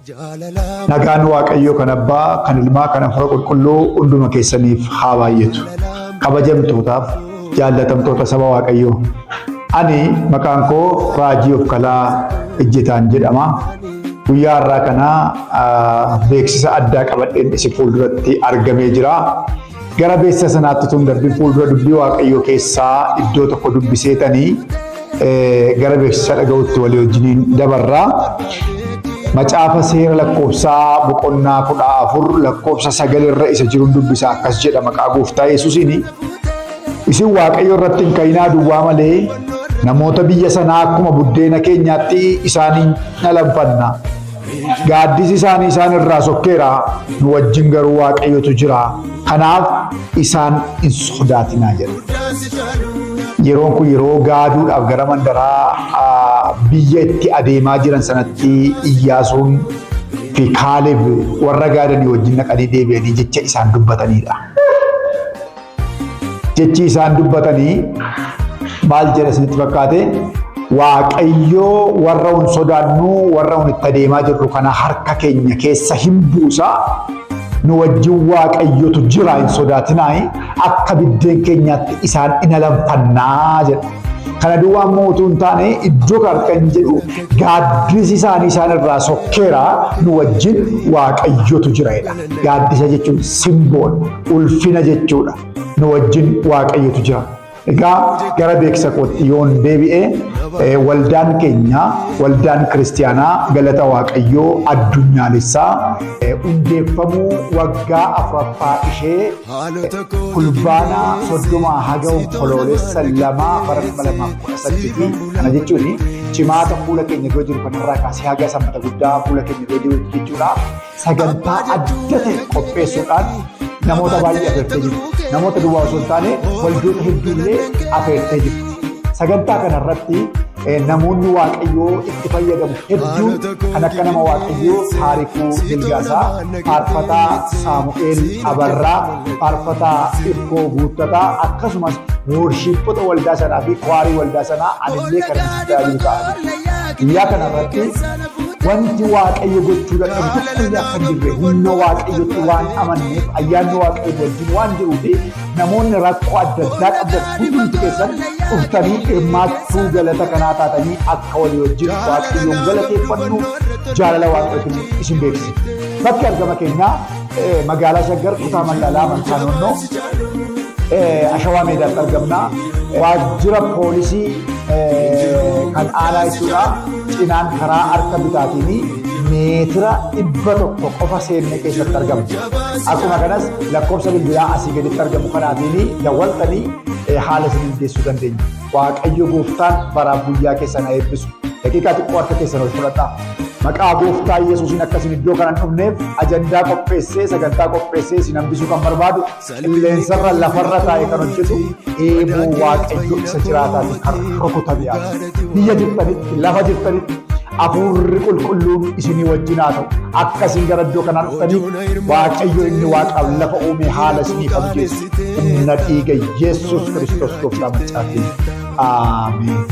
Nagaan Waaqayyoo kan Abbaa, kan Ilmaa, kan Hafuura Qulqulluu hunduma keessaniif haa baay'atu. Kabajamtootaaf jaallatamtoota saba Waaqayyoo. Ani maqaan koo Raajii of Kalaa Ejjetaan jedhama. Guyyaa har'aa kana beeksisa addaa qabadheen isin fuulduratti argamee jira. Gara beeksisa sanaatti tun darbii fuuldura dubbii Waaqayyoo keessaa iddoo tokko dubbiseetanii gara beeksisa dhaga'utti walii wajjiniin dabarraa. Macaafa seera lakkoofsaa boqonnaa 14 lakkoofsa 9 irra isa jiruun dubbisa akkas jedha maqaa Gooftaa Yesuusiin. Isin Waaqayyo irratti hin ka'inaa duwwaa malee namoota biyya sanaa akkuma buddeena keenyaatti isaaniin nalanfanna. Gaaddisi isaanii isaan irraa sokkeera, nu wajjin garuu Waaqayyotu jira. Kanaaf isaan hin sodaatinaa jedha. Yeroon kun yeroo gaaduudhaaf gara mandaraa biyya itti adeemaa jiran sanatti Iyyaasuun fi Kaaleb warra gaadanii wajjin naqanii deebi'anii jecha isaan dubbatanidha. Jechi isaan dubbatanii maal jedha isinitti fakkaate? Waaqayyoo warra hin sodaannu warra hin itti adeemaa jirru kana harka keenya keessa hin buusa. Nu wajjin Waaqayyotu jira, hin sodaatinaa, akka biddeen keenyaatti isaan in alanfannaa jedha. Kana duwwaa immoo utuu hin taane iddoo kan jedhu gaaddisi isaanii isaan irraa sokkeera, nu wajjin Waaqayyotu jira jedha. Gaaddisa jechuun simbool, ulfina jechuudha. Nu wajjin Waaqayyotu jira. Egaa gara beeksisa kootti yoon deebi'ee waldaan keenya, waldaan kiristiyaanaa Galata Waaqayyoo addunyaalessaa hundeeffamuu waggaa 4ffaa ishee fulbaana 30 haga onkoloolessa 2 bara 2018 kana jechuun cimaata fuula keenya dura jiru kanarraa kaasee haga sanbata guddaa fuula keenya dura jiru jechuudha. Sagantaa adda ta'e qopheessuudhaan namoota baay'ee afeertee jiru. Namoota duwwaa osoo hin taane waldoota hedduullee afeertee jiru. Sagantaa kanarratti namoonni Waaqayyoo itti fayyadamu hedduun kan akka nama Waaqayyoo Taarikuu Dilgaasaa, Faarfataa Saamu'eel Abarraa, Faarfataa Irkoo Guuttataa akkasumas worshiippota waldaa sanaa fi kwaarii waldaa sanaa anillee kan tajaajilu ta'an. Guyyaa kanarratti wanti Waaqayyo gochuu dadhabu tokkollee akka hin jirre humna Waaqayyotti waan amanneef ayyaanni Waaqayyo wajjin waan jiruufi namoonni rakkoo adda addaa qabdan hundumti keessan dhuftanii hirmaattuu galata kanaa taatanii akka walii wajjin Waaqayyoon galateeffannu jaalala Waaqayyootiin isin beeksisa. Bakki argama keenyaa magaalaa Shaggar kutaa magaalaa Amantaa Noonnoo Ashawaa Meedaatti argamna. Waajjira poolisii kan aanaa jechuudha. Cinaan karaa harka bitaatiin meetira 100 qofa seenne keessatti argamu. Akkuma kanas lakkoofsa bilbilaa asii gaditti argamu kanaatiin dawwaltanii haala isin hundeessuu dandeenya. Waaqayyo Gooftaan baraaf guyyaa keessan haa eebbisu. Daqiiqaa xiqqoo harka keessan ol fudhadhaa. Maqaa Gooftaa Yesuusiin akkasiin iddoo kanaan dhufneef ajandaa qopheessee sagantaa qopheessee isin hambisuu kan barbaadu qilleensarra lafarra taa'ee kan hojjetu eeboo Waaqayyo isa jiraataatiin kan rukutame yaada. Biyya jirtanitti lafa jirtanitti hafuurri qulqulluun isinii wajjin haa ta'u. Akkasiin gara iddoo kanaan dhuftanii Waaqayyo inni Waaqaaf lafa uume haala isiniif mijeessu. Humna dhiiga Yesuus Kiristoos Gooftaa maccaatiin. Ameen.